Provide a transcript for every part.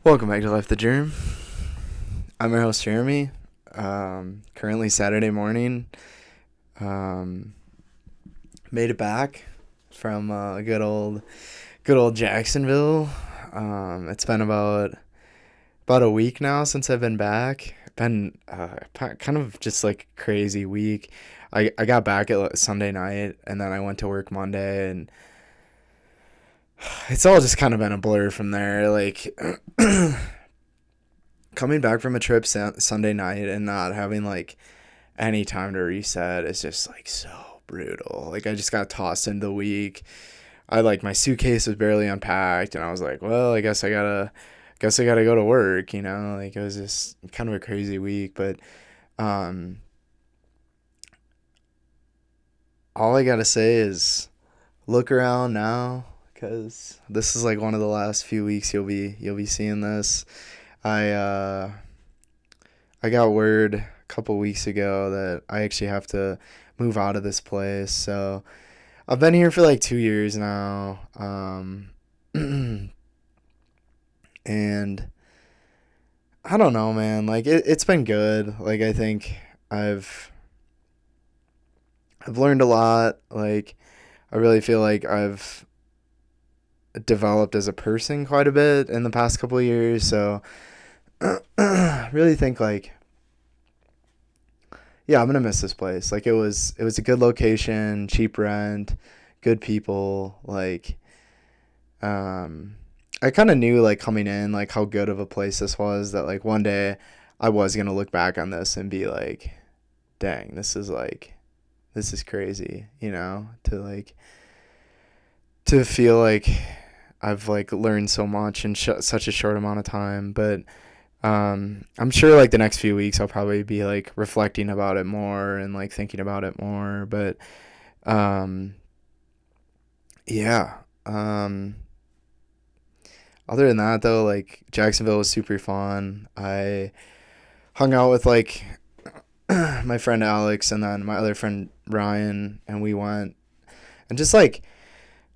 Welcome back to Life the Germ. I'm your host Jeremy. Currently Saturday morning. Um, Made it back from good old Jacksonville. It's been about a week now since I've been back. Been kind of just like a crazy week. I got back at Sunday night and then I went to work Monday, and it's all just kind of been a blur from there. Like coming back from a trip Sunday night and not having like any time to reset is just like so brutal. Like I just got tossed into the week. My suitcase was barely unpacked, and I was like, well, I guess I gotta go to work. Like it was just kind of a crazy week. But um, all I gotta say is look around now, because this is like one of the last few weeks you'll be seeing this. I I got word a couple weeks ago that I actually have to move out of this place. So I've been here for like 2 years now. And I don't know, man. Like it's been good. Like I think I've I've learned a lot. Like I really feel like I've developed as a person quite a bit in the past couple of years. So I really think like, yeah, I'm gonna miss this place. Like it was a good location, cheap rent, good people. Um, I kind of knew like coming in like how good of a place this was, that like one day I was gonna look back on this and be like, dang, this is crazy. To feel like I've like learned so much in such a short amount of time. But I'm sure like the next few weeks I'll probably be like reflecting about it more and like thinking about it more. But um, yeah. Other than that though, like Jacksonville was super fun. I hung out with like my friend Alex and then my other friend Ryan, and we went and just like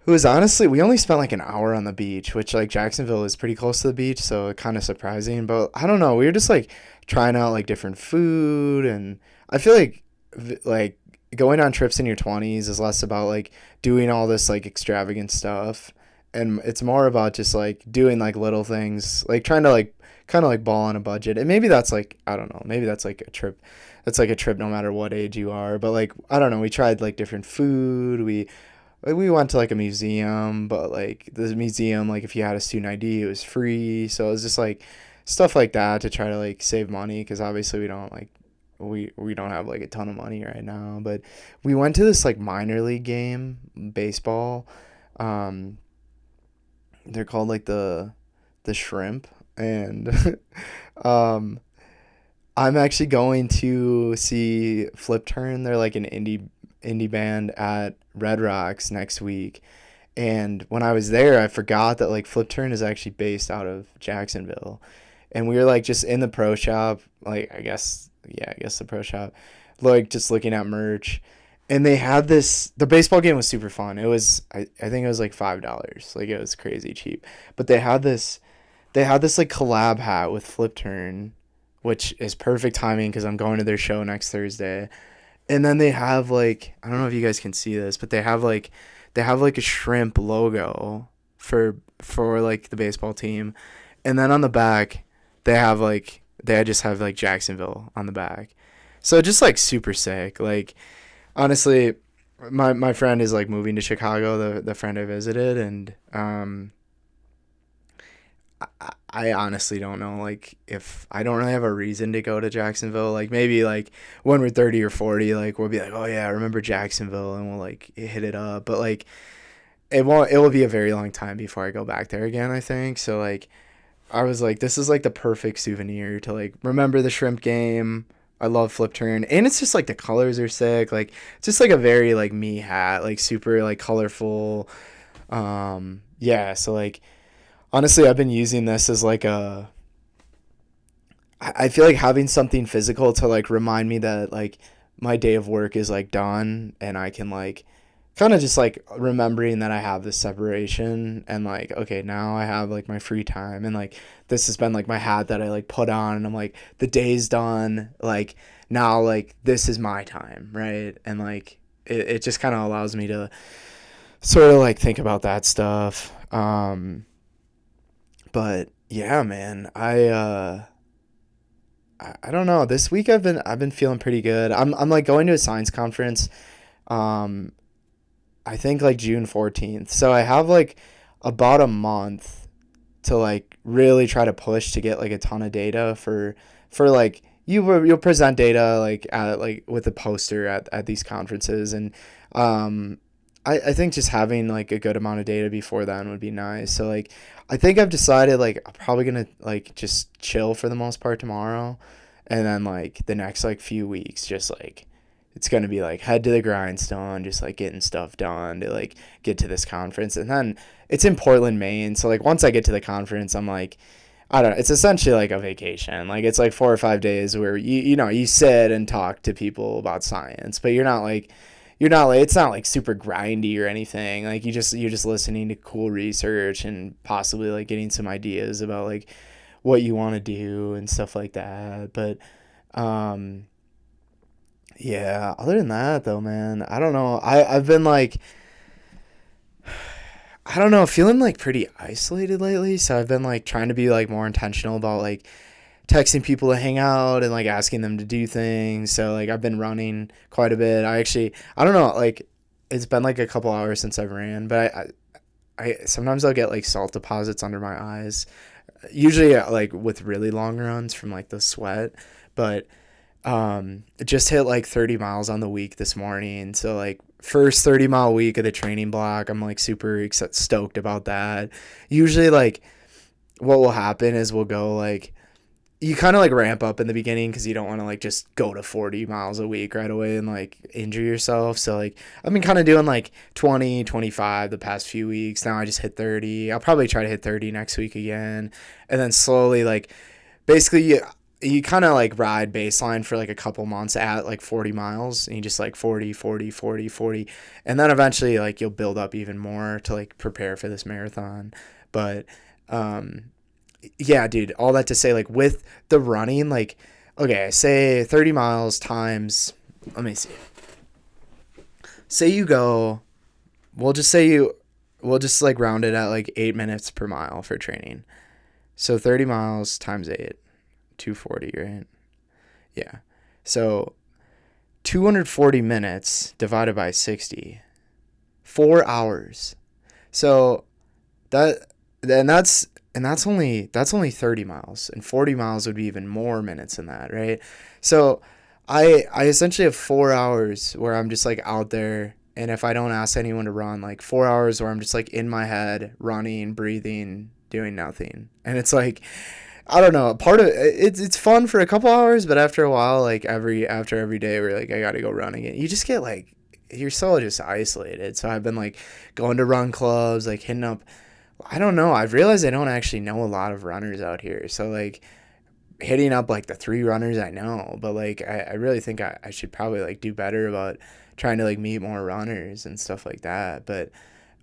it was honestly, we only spent like an hour on the beach, which like Jacksonville is pretty close to the beach, so kind of surprising. But I don't know, we were just like trying out like different food, and I feel like like going on trips in your 20s is less about like doing all this like extravagant stuff, and it's more about just like doing like little things, like trying to like kind of like ball on a budget. And maybe that's like, I don't know, maybe that's like a trip. That's like a trip no matter what age you are. But like I don't know, we tried like different food. We went to like a museum, but like the museum, like if you had a student ID, it was free. So it was just like stuff like that to try to like save money, because obviously we don't have like a ton of money right now. But we went to this like minor league game, baseball. Um, they're called like the Shrimp, and um, I'm actually going to see Flip Turn. They're like an indie band at Red Rocks next week. And when I was there, I forgot that like Flip Turn is actually based out of Jacksonville. And we were like just in the pro shop, like I guess the pro shop, like just looking at merch. And they had the baseball game was super fun. I think it was like $5. Like it was crazy cheap. But they had this like collab hat with Flip Turn, which is perfect timing because I'm going to their show next Thursday. And then they have like, I don't know if you guys can see this, but they have like a shrimp logo for like the baseball team. And then on the back they just have like Jacksonville on the back. So just like super sick. Like honestly, my friend is like moving to Chicago, the friend I visited, and I honestly don't know, like, if I don't really have a reason to go to Jacksonville. Like maybe like when we're 30 or 40, like we'll be like, oh yeah, I remember Jacksonville, and we'll like hit it up. But like it will be a very long time before I go back there again, I think. So like I was like, this is like the perfect souvenir to like remember the shrimp game. I love Flip Turn, and it's just like the colors are sick. Like it's just like a very like me hat, like super like colorful. Yeah, so like honestly, I've been using this as like I feel like having something physical to like remind me that like my day of work is like done, and I can like kind of just like remembering that I have this separation and like, okay, now I have like my free time, and like this has been like my hat that I like put on, and I'm like, the day's done, like now like this is my time, right? And like it just kind of allows me to sort of like think about that stuff. But yeah, man, I don't know. This week I've been feeling pretty good. I'm like going to a science conference. Um, I think like June 14th. So I have like about a month to like really try to push to get like a ton of data for like you'll present data like at like with a poster at these conferences, and um I think just having like a good amount of data before then would be nice. So like I think I've decided like I'm probably gonna like just chill for the most part tomorrow, and then like the next like few weeks just like it's gonna be like head to the grindstone, just like getting stuff done to like get to this conference. And then it's in Portland, Maine. So like once I get to the conference, I'm like, I don't know. It's essentially like a vacation. Like it's like 4 or 5 days where you sit and talk to people about science, but you're not like it's not like super grindy or anything. Like you're just listening to cool research and possibly like getting some ideas about like what you want to do and stuff like that. But um yeah, other than that though, man, I don't know. I've been like I don't know, feeling like pretty isolated lately. So I've been like trying to be like more intentional about like texting people to hang out and like asking them to do things. So like I've been running quite a bit. I don't know, like it's been like a couple hours since I've ran, but I sometimes I'll get like salt deposits under my eyes. Usually like with really long runs from like the sweat, but just hit like 30 miles on the week this morning. So like first 30-mile week of the training block, I'm like super stoked about that. Usually like what will happen is we'll go like you kind of like ramp up in the beginning because you don't want to like just go to 40 miles a week right away and like injure yourself. So like I've been kind of doing like 20, 25 the past few weeks. Now I just hit 30. I'll probably try to hit 30 next week again, and then slowly like basically you kind of like ride baseline for like a couple months at like 40 miles, and you just like 40, 40, 40, 40, and then eventually like you'll build up even more to like prepare for this marathon. But um yeah, dude, all that to say, like with the running, like, okay, say 30 miles times, let me see. Say you go, we'll just say you, we'll just like round it at like 8 minutes per mile for training. So 30 miles times 8, 240, right? Yeah. So 240 minutes divided by 60, 4 hours. So that, and that's only 30 miles, and 40 miles would be even more minutes than that, right? So I essentially have 4 hours where I'm just like out there, and if I don't ask anyone to run, like 4 hours where I'm just like in my head running, breathing, doing nothing. And it's like I don't know, part of it's fun for a couple hours, but after a while, like after every day we're like I got to go running it, you just get like you're so just isolated. So I've been like going to run clubs, like hitting up, I don't know. I've realized I don't actually know a lot of runners out here. So like hitting up like the three runners I know, but like I really think I should probably like do better about trying to like meet more runners and stuff like that. But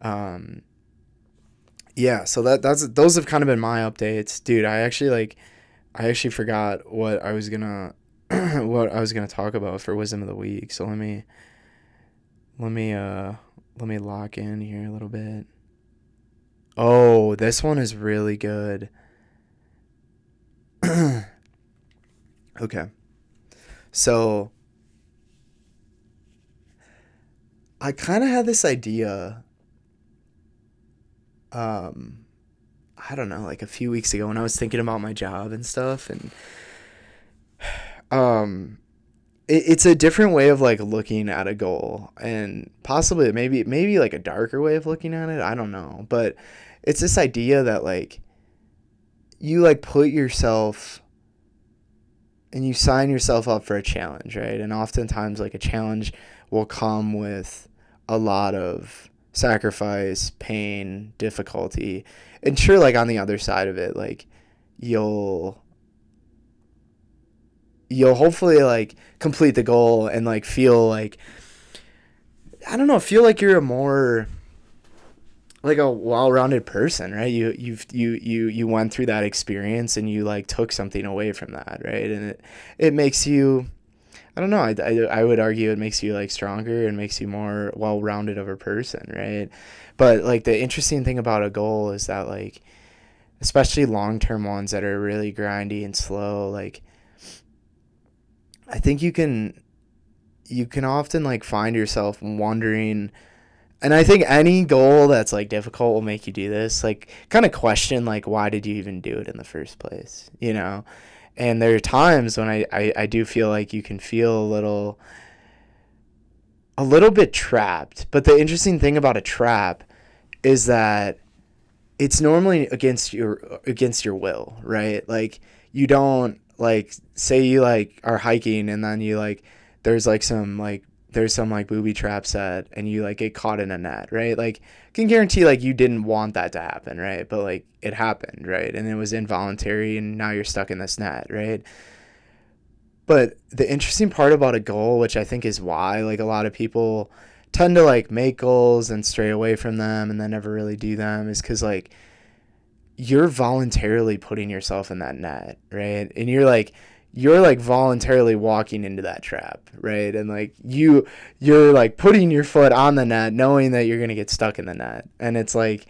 um yeah, so that's those have kind of been my updates. Dude, I actually forgot what I was gonna what I was gonna talk about for wisdom of the week. So let me uh let me lock in here a little bit. Oh, this one is really good. Okay. So I kind of had this idea, um, I don't know, like a few weeks ago when I was thinking about my job and stuff. And um, it's a different way of like looking at a goal, and possibly maybe like a darker way of looking at it. I don't know. But it's this idea that like you like put yourself and you sign yourself up for a challenge, right? And oftentimes, like a challenge will come with a lot of sacrifice, pain, difficulty, and sure, like on the other side of it, like you'll you'll hopefully like complete the goal and like feel like I don't know, feel like you're a more like a well-rounded person, right? You went through that experience and you like took something away from that, right? And it makes you, I don't know, I would argue it makes you like stronger and makes you more well-rounded of a person, right? But like the interesting thing about a goal is that like especially long-term ones that are really grindy and slow, like I think you can often like find yourself wondering, and I think any goal that's like difficult will make you do this, like kind of question like why did you even do it in the first place, you know? And there are times when I do feel like you can feel a little bit trapped. But the interesting thing about a trap is that it's normally against your will, right? Like you don't like say you like are hiking and then you like there's like some like booby trap set and you like get caught in a net, right? Like I can guarantee like you didn't want that to happen, right? But like it happened, right? And it was involuntary and now you're stuck in this net, right? But the interesting part about a goal, which I think is why like a lot of people tend to like make goals and stray away from them and then never really do them, is because like you're voluntarily putting yourself in that net, right? And you're like voluntarily walking into that trap, right? And like you're like putting your foot on the net knowing that you're going to get stuck in the net. And it's like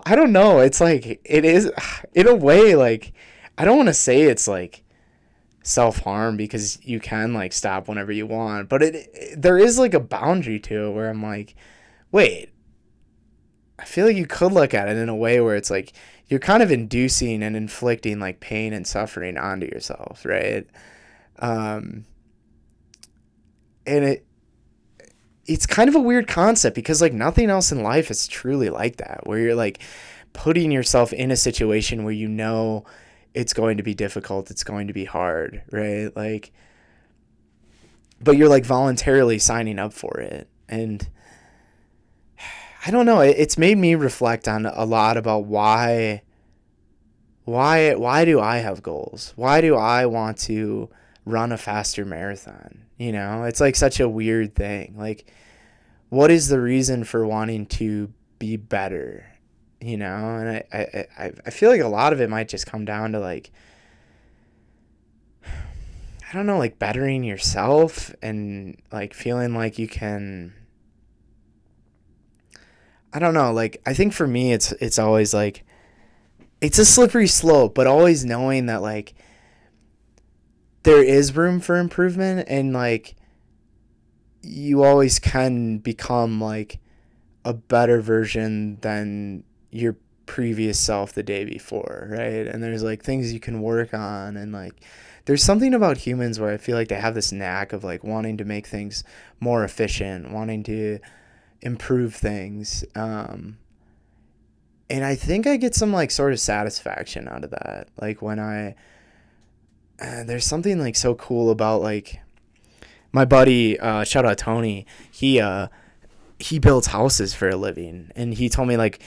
I don't know, it's like it is in a way like I don't want to say it's like self-harm because you can like stop whenever you want, but there is like a boundary to it where I'm like, wait, I feel like you could look at it in a way where it's like you're kind of inducing and inflicting like pain and suffering onto yourself, right? Um, and it's kind of a weird concept because like nothing else in life is truly like that, where you're like putting yourself in a situation where you know it's going to be difficult, it's going to be hard, right? Like, but you're like voluntarily signing up for it, and I don't know. It's made me reflect on a lot about why do I have goals? Why do I want to run a faster marathon? You know, it's like such a weird thing. Like, what is the reason for wanting to be better? You know, and I feel like a lot of it might just come down to like I don't know, like bettering yourself and like feeling like you can. I don't know. Like I think for me, it's always like it's a slippery slope, but always knowing that like there is room for improvement and like you always can become like a better version than your previous self the day before, right? And there's like things you can work on and like there's something about humans where I feel like they have this knack of like wanting to make things more efficient, wanting to improve things. And I think I get some like sort of satisfaction out of that. Like when there's something like so cool about like my buddy, shout out Tony. He builds houses for a living, and he told me like,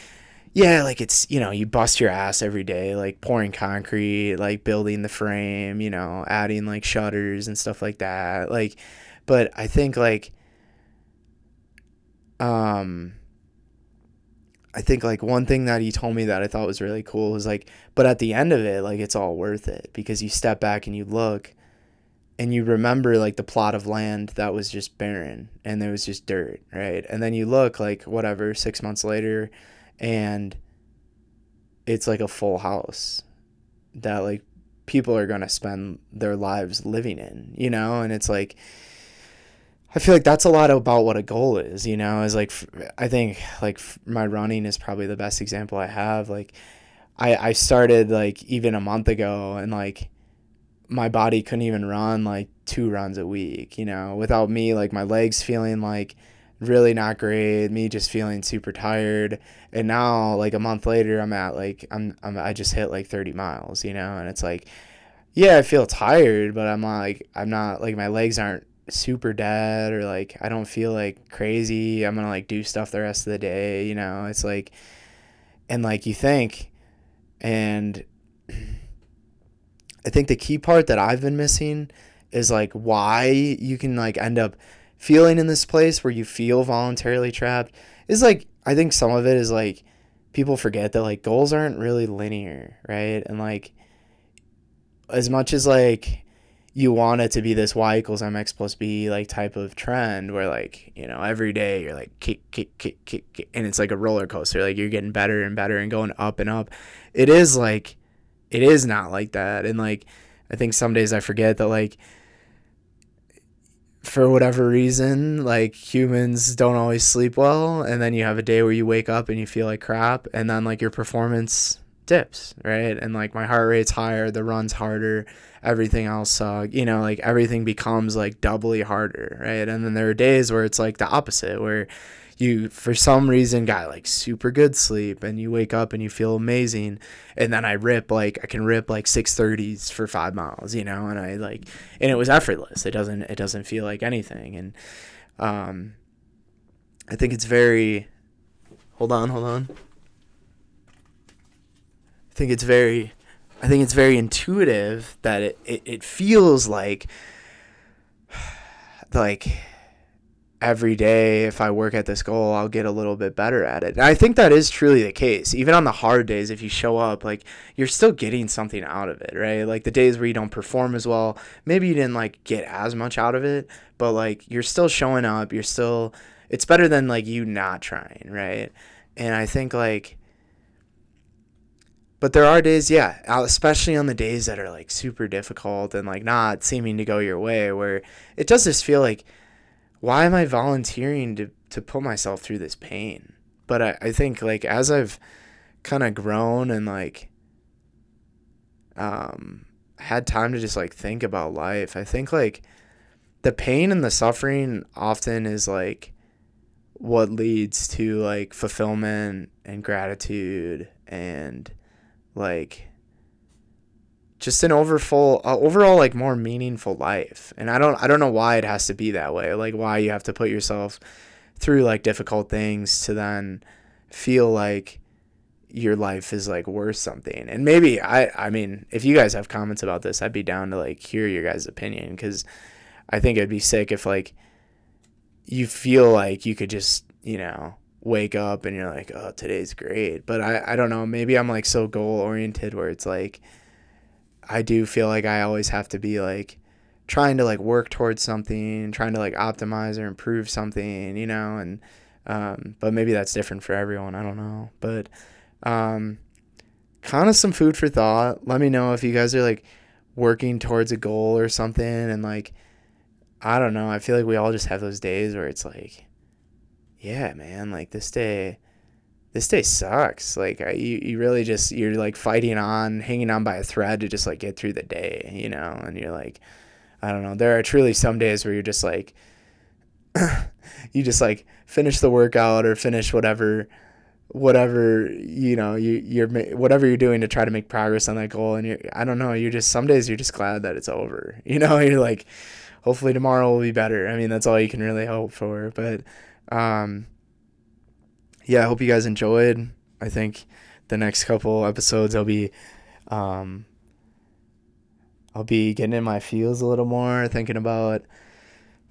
yeah, like it's you bust your ass every day, like pouring concrete, like building the frame, adding like shutters and stuff like that. Like, but I think like um I think like one thing that he told me that I thought was really cool was like, but at the end of it, like it's all worth it because you step back and you look and you remember like the plot of land that was just barren and there was just dirt, right? And then you look like whatever 6 months later and it's like a full house that like people are going to spend their lives living in, and it's like I feel like that's a lot about what a goal is like I think like my running is probably the best example I have. Like I started like even a month ago and like my body couldn't even run like 2 runs a week, without me like my legs feeling like really not great, me just feeling super tired. And now like a month later I'm at like I just hit like 30 miles, and it's like yeah, I feel tired, but I'm not like my legs aren't super dead or like I don't feel like crazy. I'm gonna like do stuff the rest of the day, it's like and like you think and I think the key part that I've been missing is like why you can like end up feeling in this place where you feel voluntarily trapped is like, I think some of it is like people forget that like goals aren't really linear, right? And like as much as like you want it to be this y equals mx plus b like type of trend where like, you know, every day you're like kick, and it's like a roller coaster, like you're getting better and better and going up and up. It is like, it is not like that. And like I think some days I forget that like for whatever reason, like humans don't always sleep well, and then you have a day where you wake up and you feel like crap, and then like your performance dips, right? And like my heart rate's higher, the run's harder, everything else you know, like everything becomes like doubly harder, right? And then there are days where it's like the opposite, where you for some reason got like super good sleep and you wake up and you feel amazing, and then I can rip like 6:30s for 5 miles, you know, and I like, and it was effortless. It doesn't feel like anything. And I think it's very, hold on, I think it's very intuitive that it feels like every day if I work at this goal, I'll get a little bit better at it. And I think that is truly the case. Even on the hard days, if you show up, like you're still getting something out of it, right? Like the days where you don't perform as well, maybe you didn't like get as much out of it, but like you're still showing up, it's better than like you not trying, right? And I think like, but there are days, yeah, especially on the days that are like super difficult and like not seeming to go your way, where it does just feel like, why am I volunteering to put myself through this pain? But I think like as I've kind of grown and like had time to just like think about life, I think like the pain and the suffering often is like what leads to like fulfillment and gratitude and like just an overall like more meaningful life. And I don't know why it has to be that way, like why you have to put yourself through like difficult things to then feel like your life is like worth something. And maybe I mean, if you guys have comments about this, I'd be down to like hear your guys' opinion, because I think it'd be sick if like you feel like you could just, you know, wake up and you're like, oh, today's great. But I don't know, maybe I'm like so goal oriented where it's like I do feel like I always have to be like trying to like work towards something, trying to like optimize or improve something, you know, and but maybe that's different for everyone. I don't know. But kind of some food for thought. Let me know if you guys are like working towards a goal or something, and like I don't know, I feel like we all just have those days where it's like, yeah, man, like this day sucks. Like you really just, you're like hanging on by a thread to just like get through the day, you know. And you're like, I don't know, there are truly some days where you're just like you just like finish the workout or finish whatever, you know, you're whatever you're doing to try to make progress on that goal, and I don't know, you're just, some days you're just glad that it's over, you know. You're like, hopefully tomorrow will be better. I mean, that's all you can really hope for. But yeah, I hope you guys enjoyed. I think the next couple episodes I'll be getting in my feels a little more, thinking about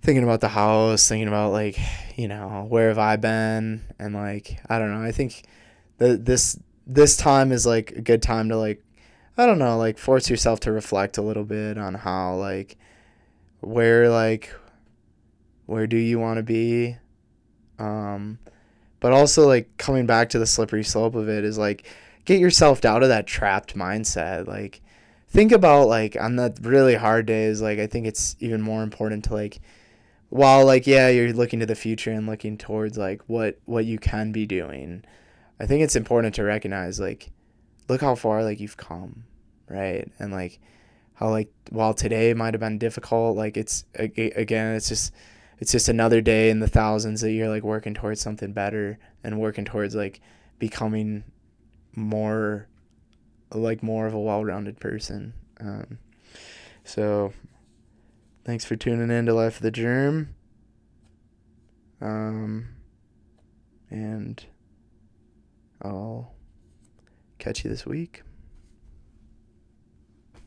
the house, thinking about like, you know, where have I been, and like, I don't know. I think this time is like a good time to like, I don't know, like force yourself to reflect a little bit on how like where do you want to be, but also like coming back to the slippery slope of it is like, get yourself out of that trapped mindset. Like think about like on the really hard days, like I think it's even more important to like, while like, yeah, you're looking to the future and looking towards like what you can be doing, I think it's important to recognize like, look how far like you've come, right? And like how like while today might have been difficult, like it's again, it's just another day in the thousands that you're like working towards something better and working towards like becoming more of a well-rounded person. So thanks for tuning in to Life of the Germ. And I'll catch you this week.